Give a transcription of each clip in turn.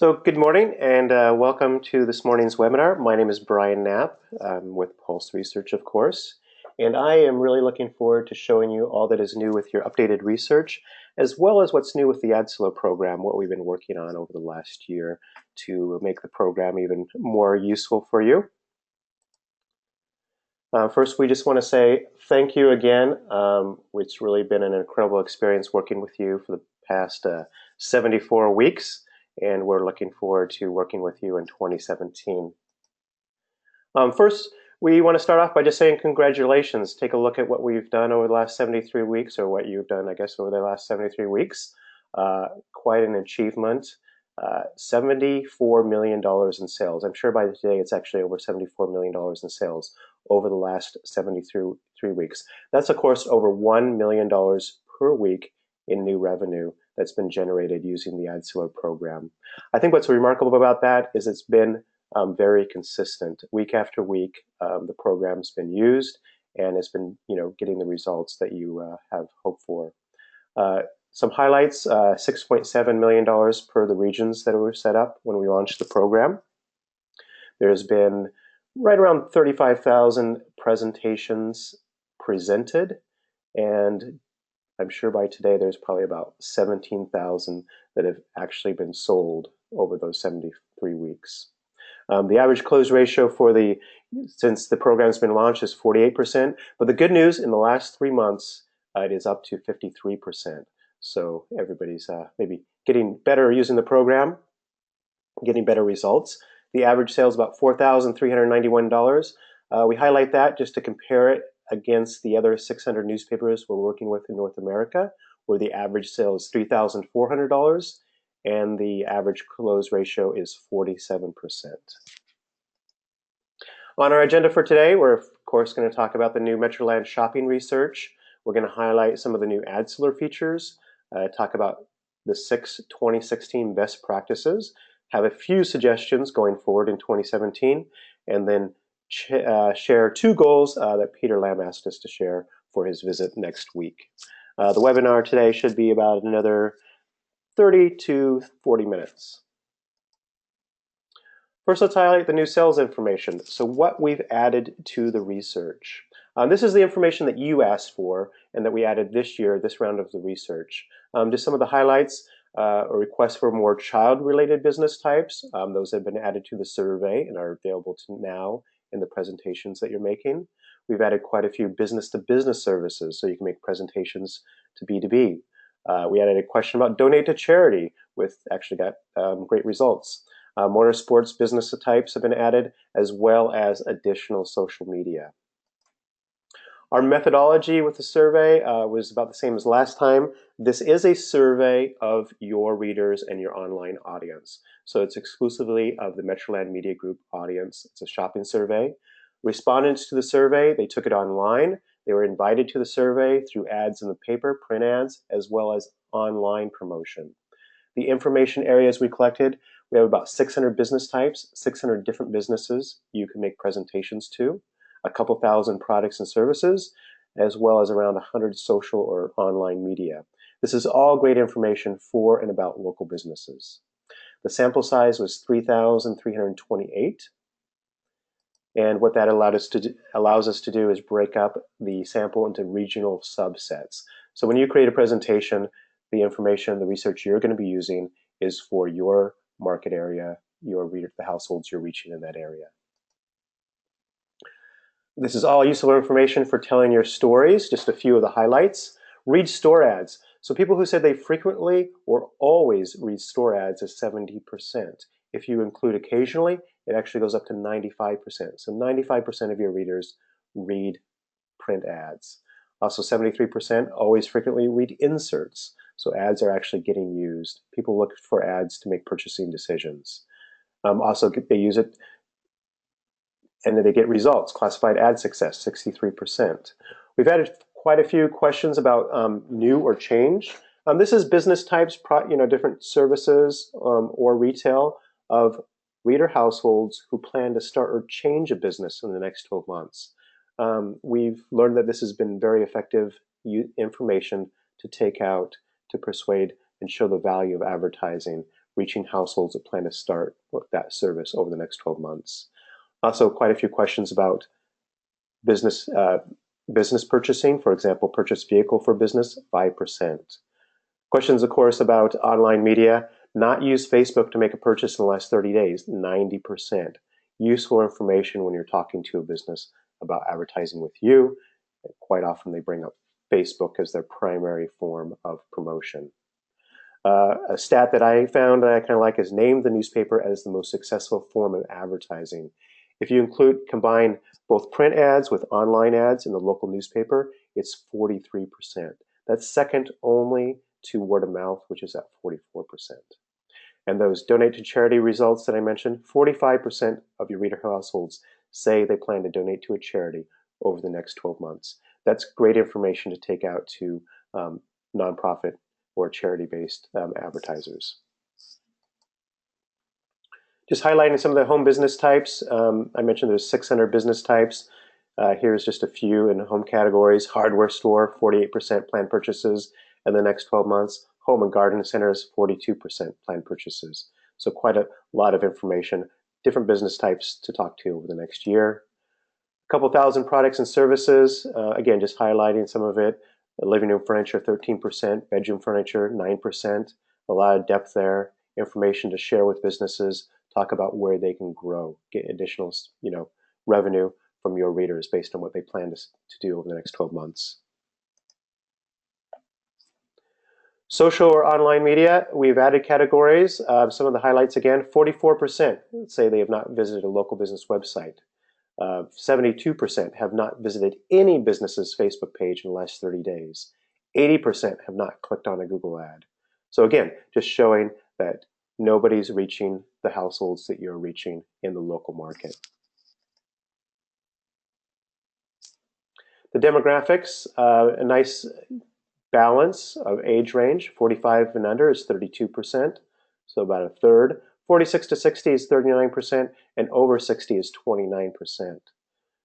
So good morning and welcome to this morning's webinar. My name is Brian Knapp with Pulse Research, of course, and I am really looking forward to showing you all that is new with your updated research, as well as what's new with the AdSilo program, what we've been working on over the last year to make the program even more useful for you. First, we just want to say thank you again. It's really been an incredible experience working with you for the past 74 weeks. And we're looking forward to working with you in 2017. First, we want to start off by just saying congratulations. Take a look at what we've done over the last 73 weeks, or what you've done, I guess, over the last 73 weeks. Quite an achievement. $74 million in sales. I'm sure by today it's actually over $74 million in sales over the last 73 weeks. That's, of course, over $1 million per week in new revenue that's been generated using the AdSilo program. I think what's remarkable about that is it's been very consistent. Week after week, the program's been used and it's been, getting the results that you have hoped for. Some highlights: $6.7 million per the regions that were set up when we launched the program. There's been right around 35,000 presentations presented, and I'm sure by today there's probably about 17,000 that have actually been sold over those 73 weeks. The average close ratio since the program's been launched is 48%, but the good news, in the last 3 months, it is up to 53%. So everybody's maybe getting better using the program, getting better results. The average sale is about $4,391. We highlight that just to compare it against the other 600 newspapers we're working with in North America, where the average sale is $3,400 and the average close ratio is 47%. On our agenda for today, we're of course going to talk about the new Metroland shopping research. We're going to highlight some of the new AdSilo features, talk about the 6 2016 best practices, have a few suggestions going forward in 2017, and then share 2 goals that Peter Lamb asked us to share for his visit next week. The webinar today should be about another 30 to 40 minutes. First, let's highlight the new sales information. So what we've added to the research. This is the information that you asked for and that we added this year, this round of the research. Just some of the highlights: a request for more child-related business types. Those have been added to the survey and are available now in the presentations that you're making. We've added quite a few business-to-business services, so you can make presentations to B2B. We added a question about donate to charity, with actually got great results. Motorsports business types have been added, as well as additional social media. Our methodology with the survey was about the same as last time. This is a survey of your readers and your online audience. So it's exclusively of the Metroland Media Group audience. It's a shopping survey. Respondents to the survey, they took it online. They were invited to the survey through ads in the paper, print ads, as well as online promotion. The information areas we collected: we have about 600 business types, 600 different businesses you can make presentations to, a couple thousand products and services, as well as around 100 social or online media. This is all great information for and about local businesses. The sample size was 3,328. And what that allows us to do is break up the sample into regional subsets. So when you create a presentation, the information, the research you're going to be using is for your market area, the households you're reaching in that area. This is all useful information for telling your stories. Just a few of the highlights. Read store ads. So people who said they frequently or always read store ads is 70%. If you include occasionally, it actually goes up to 95%. So 95% of your readers read print ads. Also 73% always frequently read inserts. So ads are actually getting used. People look for ads to make purchasing decisions. Also, they use it and then they get results. Classified ad success, 63%. We've added quite a few questions about new or change. This is business types, different services or retail of reader households who plan to start or change a business in the next 12 months. We've learned that this has been very effective information to take out, to persuade and show the value of advertising reaching households that plan to start that service over the next 12 months. Also, quite a few questions about business business purchasing. For example, purchase vehicle for business, 5%. Questions, of course, about online media. Not use Facebook to make a purchase in the last 30 days, 90%. Useful information when you're talking to a business about advertising with you. And quite often they bring up Facebook as their primary form of promotion. A stat that I found that I kind of like is name the newspaper as the most successful form of advertising. If you combine both print ads with online ads in the local newspaper, it's 43%. That's second only to word of mouth, which is at 44%. And those donate to charity results that I mentioned, 45% of your reader households say they plan to donate to a charity over the next 12 months. That's great information to take out to nonprofit or charity-based advertisers. Just highlighting some of the home business types. I mentioned there's 600 business types. Here's just a few in home categories. Hardware store, 48% planned purchases in the next 12 months. Home and garden centers, 42% planned purchases. So quite a lot of information, different business types to talk to over the next year. A couple thousand products and services. Again, just highlighting some of it. Living room furniture, 13%. Bedroom furniture, 9%. A lot of depth there. Information to share with businesses. Talk about where they can grow, get additional, revenue from your readers based on what they plan to do over the next 12 months. Social or online media, we've added categories. Some of the highlights again, 44% say they have not visited a local business website. 72% have not visited any business's Facebook page in the last 30 days. 80% have not clicked on a Google ad. So again, just showing that nobody's reaching the households that you're reaching in the local market. The demographics, a nice balance of age range. 45 and under is 32%, so about a third. 46 to 60 is 39%, and over 60 is 29%.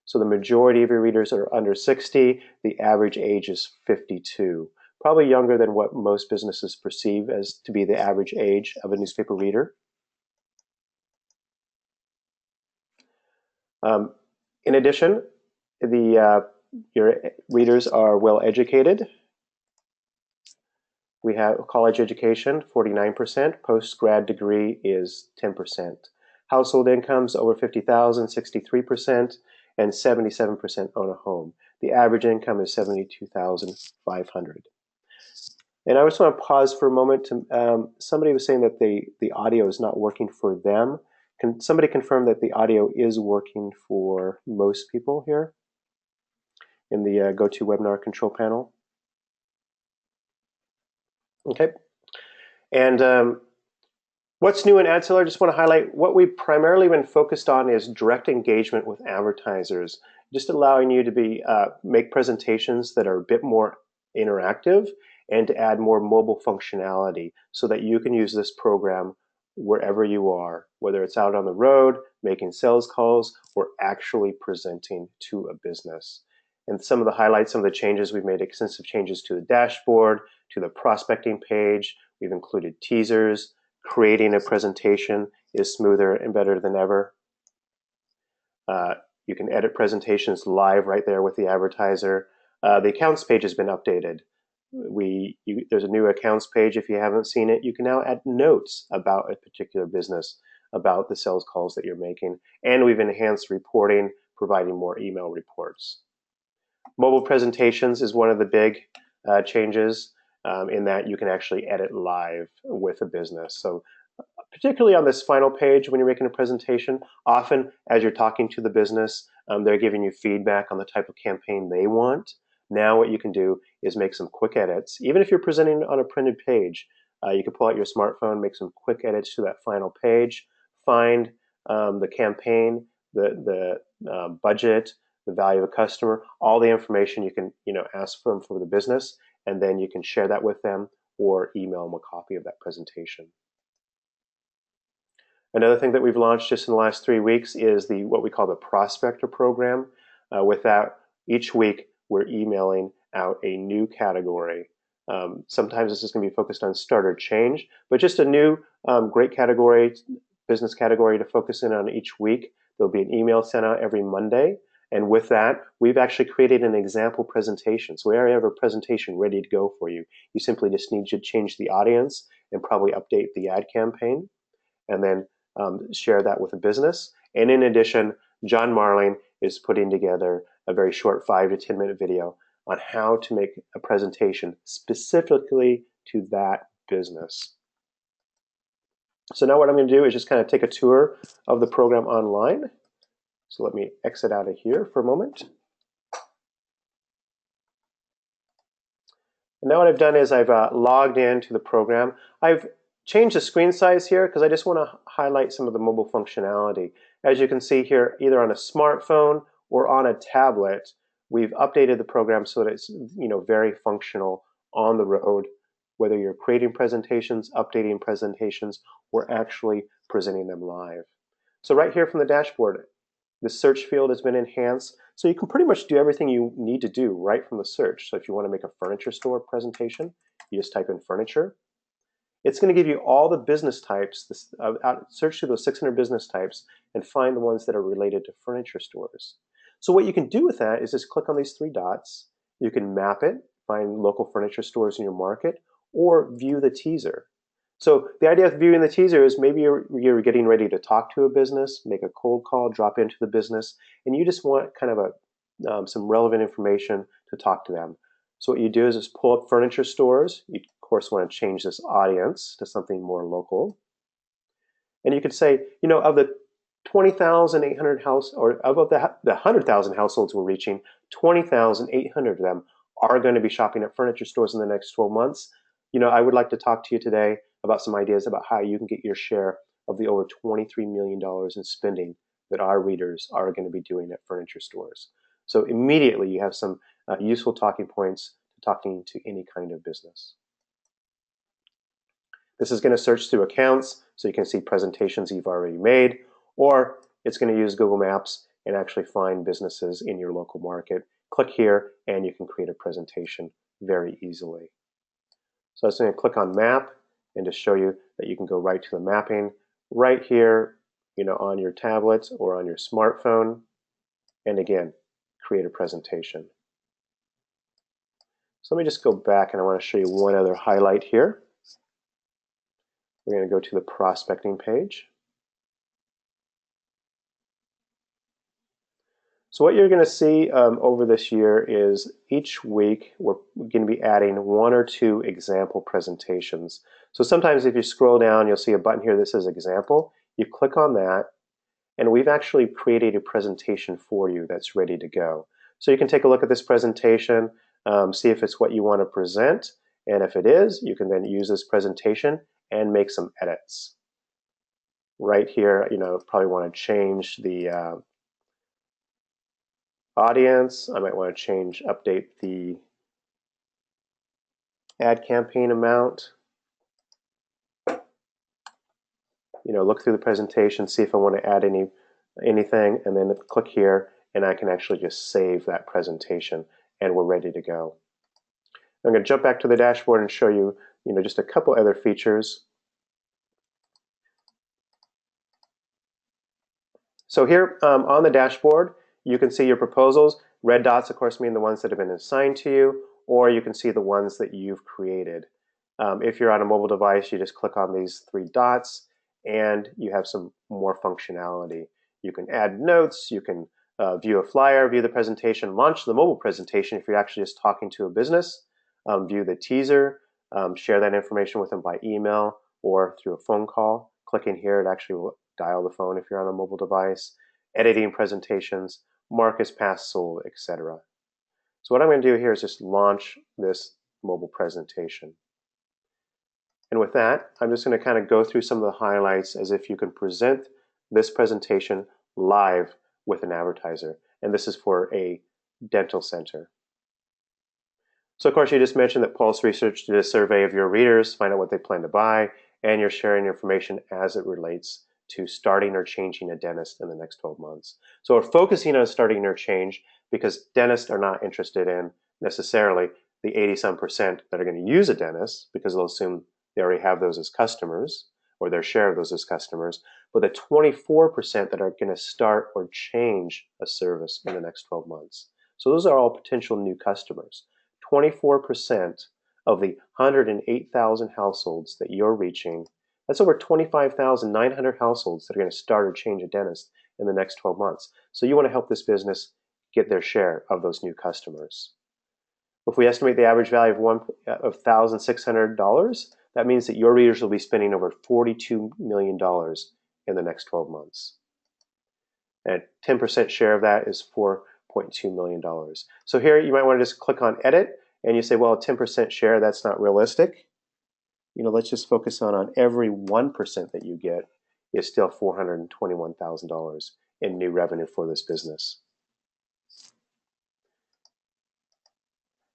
So the majority of your readers are under 60. The average age is 52. Probably younger than what most businesses perceive as to be the average age of a newspaper reader. In addition, your readers are well educated. We have college education, 49%. Post-grad degree is 10%. Household incomes over 50,000, 63%, and 77% own a home. The average income is 72,500. And I just want to pause for a moment. Somebody was saying that the audio is not working for them. Can somebody confirm that the audio is working for most people here in the GoToWebinar control panel? Okay. And what's new in AdSeller? I just want to highlight what we've primarily been focused on is direct engagement with advertisers, just allowing you to make presentations that are a bit more interactive and to add more mobile functionality so that you can use this program wherever you are, whether it's out on the road, making sales calls, or actually presenting to a business. And some of the highlights, some of the changes, we've made extensive changes to the dashboard, to the prospecting page. We've included teasers. Creating a presentation is smoother and better than ever. You can edit presentations live right there with the advertiser. The accounts page has been updated. There's a new accounts page. If you haven't seen it, you can now add notes about a particular business, about the sales calls that you're making. And we've enhanced reporting, providing more email reports. Mobile presentations is one of the big changes in that you can actually edit live with a business. So particularly on this final page when you're making a presentation, often as you're talking to the business, they're giving you feedback on the type of campaign they want. Now what you can do is make some quick edits. Even if you're presenting on a printed page, you can pull out your smartphone, make some quick edits to that final page, find the campaign, the budget, the value of a customer, all the information you can ask for the business, and then you can share that with them or email them a copy of that presentation. Another thing that we've launched just in the last 3 weeks is what we call the Prospector program. With that, each week we're emailing out a new category Sometimes this is going to be focused on start or change, but just a new great category, business category to focus in on each week. There'll be an email sent out every Monday. And with that, we've actually created an example presentation. So we already have a presentation ready to go for you. You simply just need to change the audience and probably update the ad campaign and then share that with a business. And in addition, John Marling is putting together a very short 5 to 10 minute video on how to make a presentation specifically to that business. So now what I'm going to do is just kind of take a tour of the program online. So let me exit out of here for a moment. And now what I've done is I've logged into the program. I've changed the screen size here because I just want to highlight some of the mobile functionality. As you can see here, either on a smartphone or on a tablet, we've updated the program so that it's very functional on the road, whether you're creating presentations, updating presentations, or actually presenting them live. So right here from the dashboard, the search field has been enhanced, so you can pretty much do everything you need to do right from the search. So if you want to make a furniture store presentation, you just type in furniture. It's going to give you all the business types, search through those 600 business types and find the ones that are related to furniture stores. So what you can do with that is just click on these 3 dots. You can map it, find local furniture stores in your market, or view the teaser. So the idea of viewing the teaser is maybe you're getting ready to talk to a business, make a cold call, drop into the business, and you just want kind of some relevant information to talk to them. So what you do is just pull up furniture stores. You of course want to change this audience to something more local. And you could say, of the 20,800 or of the 100,000 households we're reaching, 20,800 of them are going to be shopping at furniture stores in the next 12 months. I would like to talk to you today about some ideas about how you can get your share of the over $23 million in spending that our readers are going to be doing at furniture stores. So immediately you have some useful talking points to talking to any kind of business. This is going to search through accounts so you can see presentations you've already made, or it's going to use Google Maps and actually find businesses in your local market. Click here and you can create a presentation very easily. So I'm just going to click on map and to show you that you can go right to the mapping right here, on your tablet or on your smartphone. And again, create a presentation. So let me just go back and I want to show you one other highlight here. We're going to go to the prospecting page. So what you're going to see over this year is each week we're going to be adding 1 or 2 example presentations. So sometimes if you scroll down, you'll see a button here that says example. You click on that, and we've actually created a presentation for you that's ready to go. So you can take a look at this presentation, see if it's what you want to present, and if it is, you can then use this presentation and make some edits. Right here, probably want to change the audience. I might want to update the ad campaign amount. Look through the presentation, see if I want to add anything, and then click here, and I can actually just save that presentation, and we're ready to go. I'm going to jump back to the dashboard and show you, just a couple other features. So here on the dashboard, you can see your proposals. Red dots, of course, mean the ones that have been assigned to you, or you can see the ones that you've created. If you're on a mobile device, you just click on these 3 dots, and you have some more functionality. You can add notes, you can view a flyer, view the presentation, launch the mobile presentation if you're actually just talking to a business, view the teaser, share that information with them by email or through a phone call. Clicking here, it actually will dial the phone if you're on a mobile device, editing presentations, mark as past sold, etc. So what I'm going to do here is just launch this mobile presentation. And with that, I'm just going to kind of go through some of the highlights as if you can present this presentation live with an advertiser. And this is for a dental center. So of course, you just mentioned that Pulse Research did a survey of your readers, find out what they plan to buy, and you're sharing information as it relates to starting or changing a dentist in the next 12 months. So we're focusing on starting or change because dentists are not interested in necessarily the 80-some% that are going to use a dentist because they'll assume they already have those as customers or their share of those as customers, but the 24% that are going to start or change a service in the next 12 months. So those are all potential new customers. 24% of the 108,000 households that you're reaching, that's over 25,900 households that are going to start or change a dentist in the next 12 months. So you want to help this business get their share of those new customers. If we estimate the average value of $1,600, that means that your readers will be spending over $42 million in the next 12 months. And 10% share of that is $4.2 million. So here you might want to just click on edit and you say, well, a 10% share, that's not realistic. Let's just focus on every 1% that you get is still $421,000 in new revenue for this business.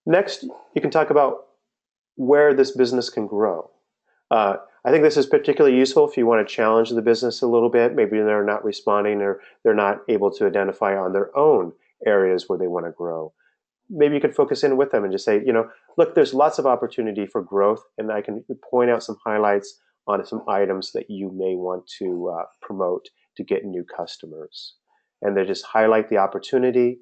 Next, you can talk about where this business can grow. I think this is particularly useful if you want to challenge the business a little bit. Maybe they're not responding or they're not able to identify on their own areas where they want to grow. Maybe you can focus in with them and just say, look, there's lots of opportunity for growth, and I can point out some highlights on some items that you may want to promote to get new customers. And then just highlight the opportunity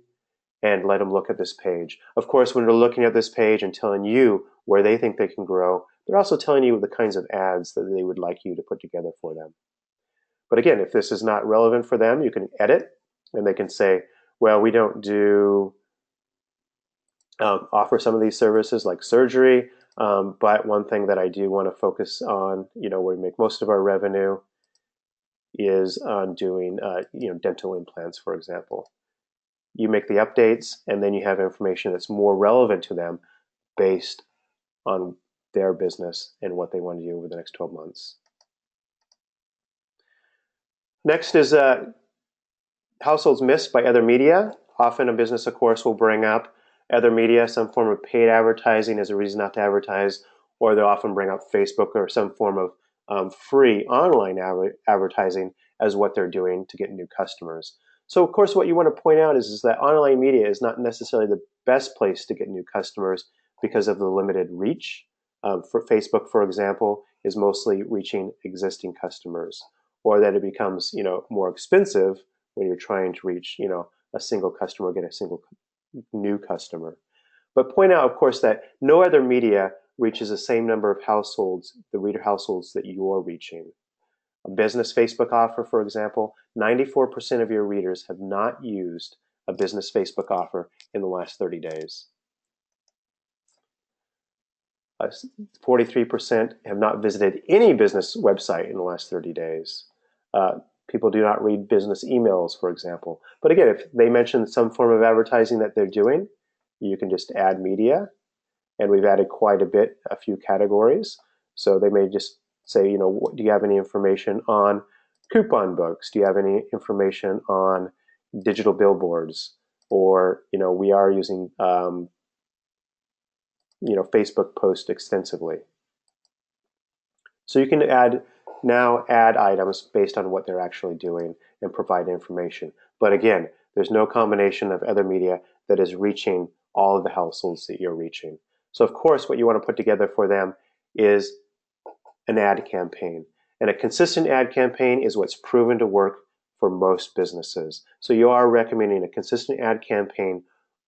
and let them look at this page. Of course, when they're looking at this page and telling you where they think they can grow, they're also telling you the kinds of ads that they would like you to put together for them. But again, if this is not relevant for them, you can edit, and they can say, well, we don't offer some of these services like surgery, but one thing that I do want to focus on, where we make most of our revenue is on doing, dental implants, for example. You make the updates, and then you have information that's more relevant to them based on their business and what they want to do over the next 12 months. Next is households missed by other media. Often a business, of course, will bring up other media, some form of paid advertising as a reason not to advertise, or they'll often bring up Facebook or some form of free online advertising as what they're doing to get new customers. So, of course, what you want to point out is that online media is not necessarily the best place to get new customers because of the limited reach. For Facebook, for example, is mostly reaching existing customers, or that it becomes, more expensive when you're trying to reach, a single customer, get a single new customer. But point out, of course, that no other media reaches the same number of households, the reader households that you're reaching. A business Facebook offer, for example, 94% of your readers have not used a business Facebook offer in the last 30 days. 43% have not visited any business website in the last 30 days. People do not read business emails, for example. But again, if they mention some form of advertising that they're doing, you can just add media. And we've added quite a few categories. So they may just say, do you have any information on coupon books? Do you have any information on digital billboards? Or, we are using, Facebook posts extensively. So you can add items based on what they're actually doing and provide information. But again, there's no combination of other media that is reaching all of the households that you're reaching. So of course, what you want to put together for them is an ad campaign. And a consistent ad campaign is what's proven to work for most businesses. So you are recommending a consistent ad campaign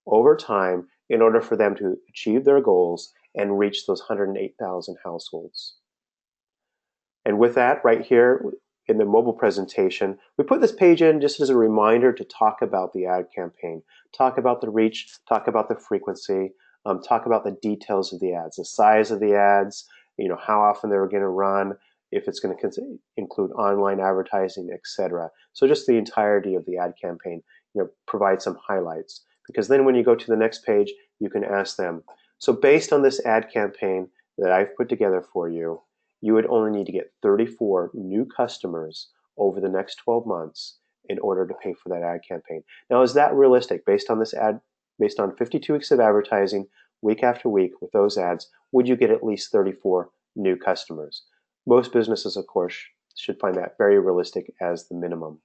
over time in order for them to achieve their goals and reach those 108,000 households. And with that, right here in the mobile presentation, we put this page in just as a reminder to talk about the ad campaign, talk about the reach, talk about the frequency, talk about the details of the ads, the size of the ads, how often they're going to run, if it's going to include online advertising, etc. So just the entirety of the ad campaign, provide some highlights. Because then when you go to the next page, you can ask them, so based on this ad campaign that I've put together for you, you would only need to get 34 new customers over the next 12 months in order to pay for that ad campaign. Now, is that realistic? Based on this ad, based on 52 weeks of advertising, week after week with those ads, would you get at least 34 new customers? Most businesses, of course, should find that very realistic as the minimum.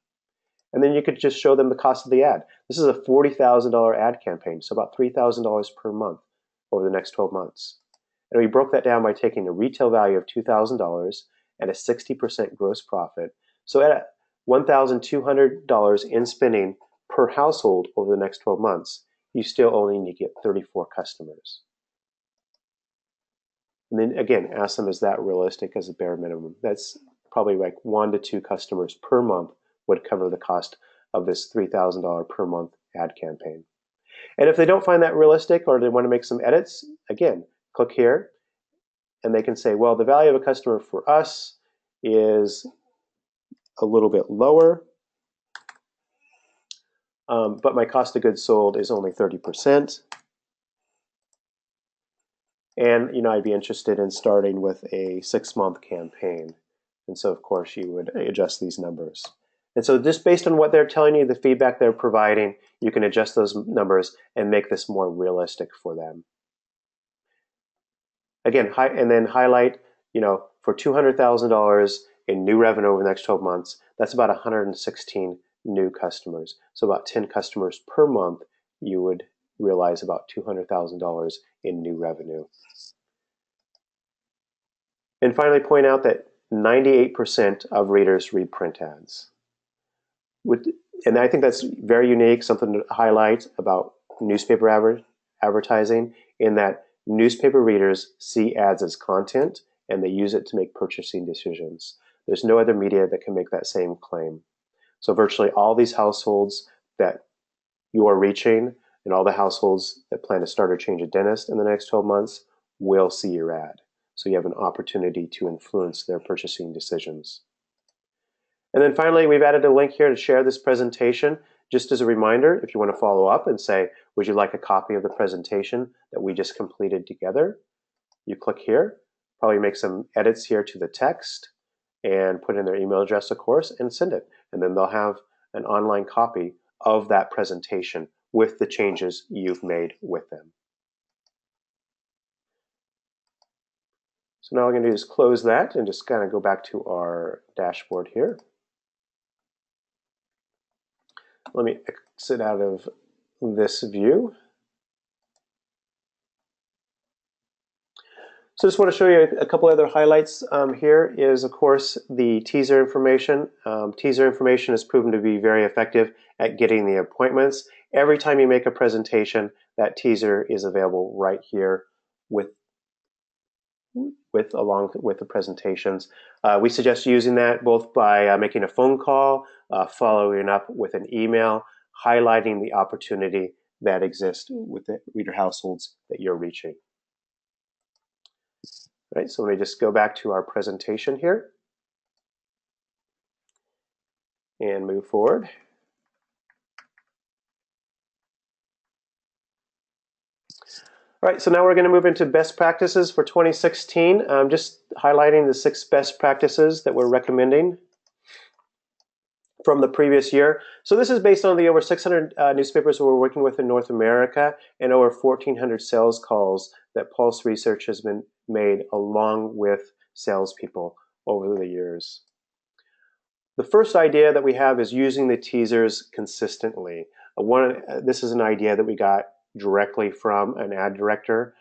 And then you could just show them the cost of the ad. This is a $40,000 ad campaign, so about $3,000 per month. over the next 12 months. And we broke that down by taking a retail value of $2,000 and a 60% gross profit. So at $1,200 in spending per household over the next 12 months, you still only need to get 34 customers. And then again, ask them, is that realistic as a bare minimum? That's probably like 1 to 2 customers per month would cover the cost of this $3,000 per month ad campaign. And if they don't find that realistic or they want to make some edits, again, click here and they can say, well, the value of a customer for us is a little bit lower, but my cost of goods sold is only 30%. And I'd be interested in starting with a 6-month campaign. And so, of course, you would adjust these numbers. And so just based on what they're telling you, the feedback they're providing, you can adjust those numbers and make this more realistic for them. Again, and then highlight, for $200,000 in new revenue over the next 12 months, that's about 116 new customers. So about 10 customers per month, you would realize about $200,000 in new revenue. And finally, point out that 98% of readers read print ads. And I think that's very unique, something to highlight about newspaper advertising, in that newspaper readers see ads as content and they use it to make purchasing decisions. There's no other media that can make that same claim. So virtually all these households that you are reaching and all the households that plan to start or change a dentist in the next 12 months will see your ad. So you have an opportunity to influence their purchasing decisions. And then finally, we've added a link here to share this presentation. Just as a reminder, if you want to follow up and say, would you like a copy of the presentation that we just completed together? You click here, probably make some edits here to the text and put in their email address, of course, and send it. And then they'll have an online copy of that presentation with the changes you've made with them. So now what we're going to do is close that and just kind of go back to our dashboard here. Let me exit out of this view. So just want to show you a couple other highlights. Here is, of course, the teaser information. Teaser information has proven to be very effective at getting the appointments. Every time you make a presentation, that teaser is available right here along with the presentations. We suggest using that both by making a phone call, following up with an email, highlighting the opportunity that exists with the reader households that you're reaching. Right, so let me just go back to our presentation here and move forward. All right, so now we're going to move into best practices for 2016. Just highlighting the 6 best practices that we're recommending from the previous year. So this is based on the over 600 newspapers we're working with in North America and over 1,400 sales calls that Pulse Research has been made along with salespeople over the years. The first idea that we have is using the teasers consistently. This is an idea that we got directly from an ad director.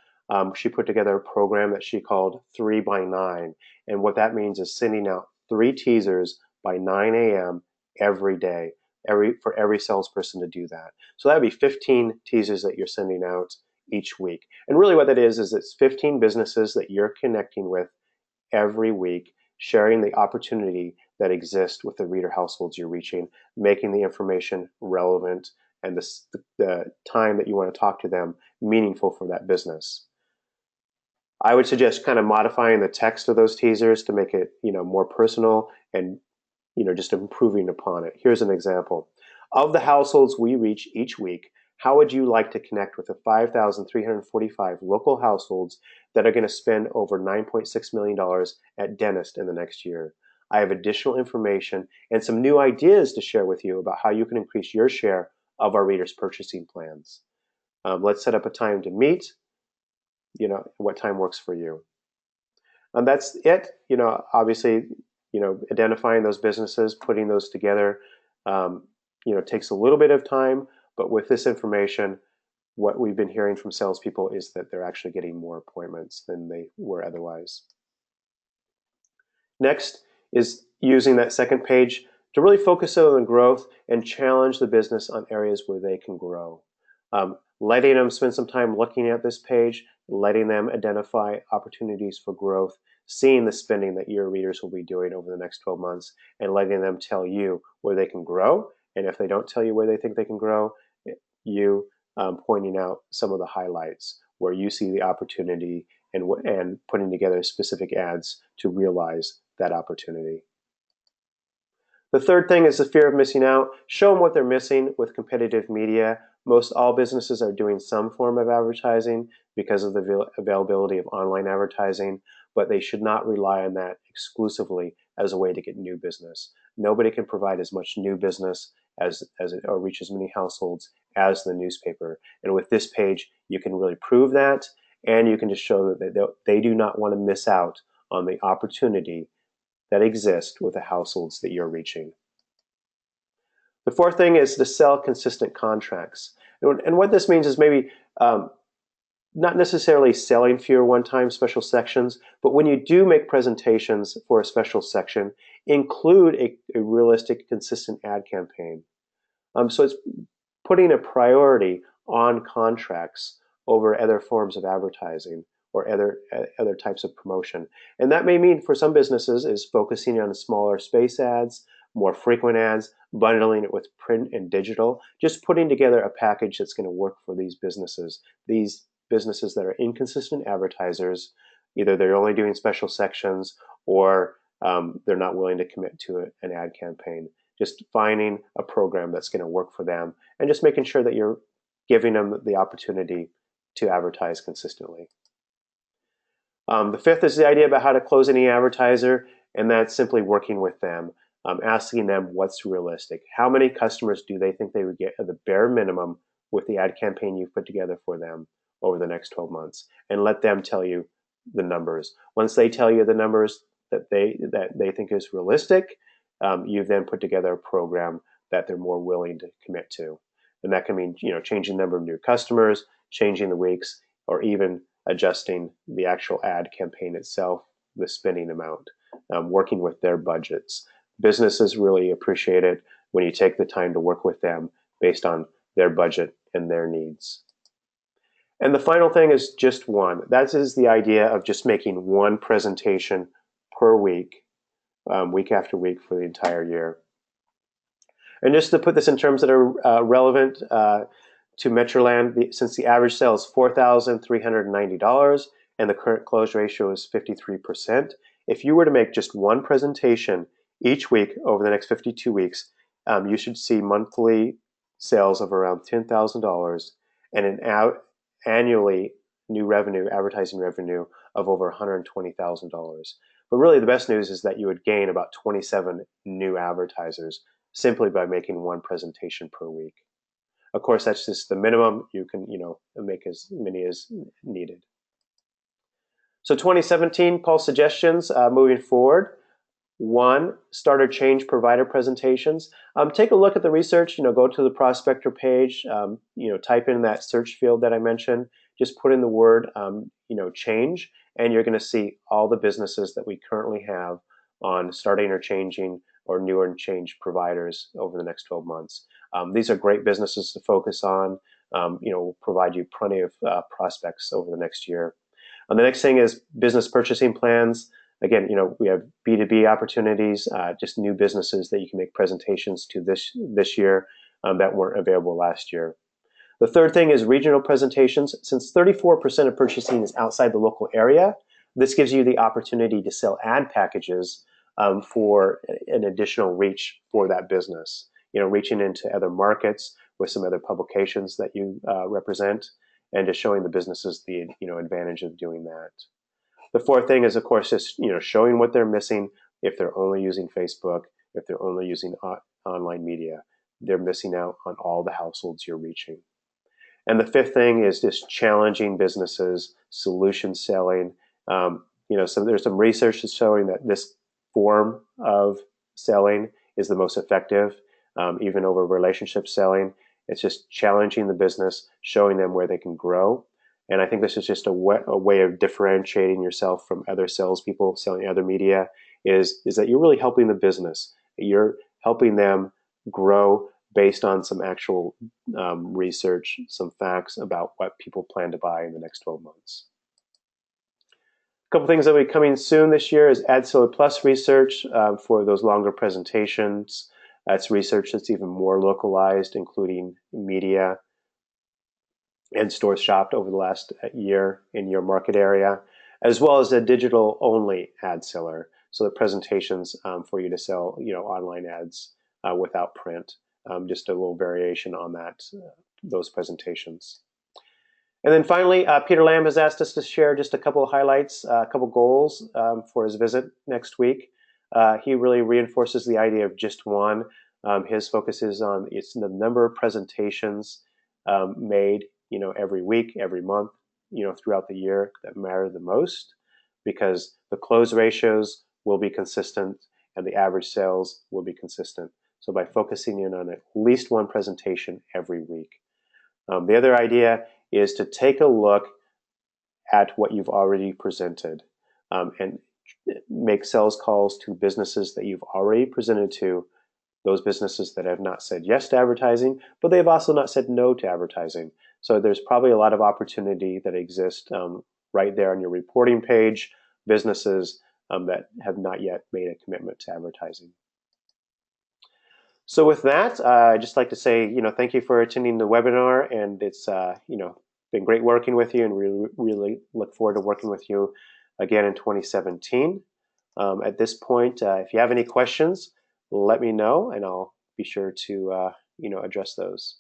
She put together a program that she called 3 by 9. And what that means is sending out 3 teasers by 9 a.m. every day, for every salesperson to do that. So that would be 15 teasers that you're sending out each week. And really what that is it's 15 businesses that you're connecting with every week, sharing the opportunity that exists with the reader households you're reaching, making the information relevant, and the time that you want to talk to them meaningful for that business. I would suggest kind of modifying the text of those teasers to make it more personal and just improving upon it. Here's an example. Of the households we reach each week, how would you like to connect with the 5,345 local households that are going to spend over $9.6 million at dentist in the next year? I have additional information and some new ideas to share with you about how you can increase your share of our readers' purchasing plans. Let's set up a time to meet, what time works for you. And that's it. Obviously, identifying those businesses, putting those together, takes a little bit of time, but with this information, what we've been hearing from salespeople is that they're actually getting more appointments than they were otherwise. Next is using that second page to really focus on growth and challenge the business on areas where they can grow. Letting them spend some time looking at this page, letting them identify opportunities for growth, seeing the spending that your readers will be doing over the next 12 months, and letting them tell you where they can grow. And if they don't tell you where they think they can grow, you pointing out some of the highlights where you see the opportunity and putting together specific ads to realize that opportunity. The third thing is the fear of missing out. Show them what they're missing with competitive media. Most all businesses are doing some form of advertising because of the availability of online advertising, but they should not rely on that exclusively as a way to get new business. Nobody can provide as much new business or reach as many households as the newspaper. And with this page, you can really prove that, and you can just show that they do not want to miss out on the opportunity that exist with the households that you're reaching. The fourth thing is to sell consistent contracts. And what this means is maybe not necessarily selling fewer one-time special sections, but when you do make presentations for a special section, include a realistic, consistent ad campaign. So it's putting a priority on contracts over other forms of advertising or other types of promotion. And that may mean for some businesses is focusing on smaller space ads, more frequent ads, bundling it with print and digital, just putting together a package that's going to work for these businesses that are inconsistent advertisers. Either they're only doing special sections or they're not willing to commit to an ad campaign. Just finding a program that's going to work for them and just making sure that you're giving them the opportunity to advertise consistently. The fifth is the idea about how to close any advertiser, and that's simply working with them, asking them what's realistic. How many customers do they think they would get at the bare minimum with the ad campaign you've put together for them over the next 12 months? And let them tell you the numbers. Once they tell you the numbers that they think is realistic, you then put together a program that they're more willing to commit to. And that can mean changing the number of new customers, changing the weeks, or even adjusting the actual ad campaign itself, the spending amount, working with their budgets. Businesses really appreciate it when you take the time to work with them based on their budget and their needs. And the final thing is just one. That is the idea of just making one presentation per week, week after week for the entire year. And just to put this in terms that are relevant to Metroland, since the average sale is $4,390 and the current close ratio is 53%, if you were to make just one presentation each week over the next 52 weeks, you should see monthly sales of around $10,000 and an annually new revenue, advertising revenue of over $120,000. But really the best news is that you would gain about 27 new advertisers simply by making one presentation per week. Of course, that's just the minimum. You can, make as many as needed. So 2017, Paul's suggestions moving forward. 1, start or change provider presentations. Take a look at the research, go to the prospector page, type in that search field that I mentioned, just put in the word, change, and you're going to see all the businesses that we currently have on starting or changing or new and change providers over the next 12 months. These are great businesses to focus on, will provide you plenty of prospects over the next year. The next thing is business purchasing plans. Again, we have B2B opportunities, just new businesses that you can make presentations to this year that weren't available last year. The third thing is regional presentations. Since 34% of purchasing is outside the local area, this gives you the opportunity to sell ad packages for an additional reach for that business. Reaching into other markets with some other publications that you represent, and just showing the businesses the advantage of doing that. The fourth thing is, of course, just showing what they're missing. If they're only using Facebook, if they're only using online media, they're missing out on all the households you're reaching. And the fifth thing is just challenging businesses, solution selling. So there's some research that's showing that this form of selling is the most effective, even over relationship selling. It's just challenging the business, showing them where they can grow. And I think this is just a way of differentiating yourself from other salespeople selling other media is that you're really helping the business. You're helping them grow based on some actual research, some facts about what people plan to buy in the next 12 months. A couple things that will be coming soon this year is AdSeller Plus research for those longer presentations. That's research that's even more localized, including media and stores shopped over the last year in your market area, as well as a digital-only ad seller. So the presentations for you to sell, online ads without print. Just a little variation on those presentations. And then finally, Peter Lamb has asked us to share just a couple of highlights, a couple goals for his visit next week. He really reinforces the idea of just one. His focus is on the number of presentations made, every week, every month, throughout the year that matter the most, because the close ratios will be consistent and the average sales will be consistent. So by focusing in on at least one presentation every week. The other idea is to take a look at what you've already presented and make sales calls to businesses that you've already presented to, those businesses that have not said yes to advertising, but they've also not said no to advertising. So there's probably a lot of opportunity that exists right there on your reporting page, businesses that have not yet made a commitment to advertising. So with that, I'd just like to say, thank you for attending the webinar, and it's, been great working with you, and we really look forward to working with you again in 2017. At this point, if you have any questions, let me know, and I'll be sure to, address those.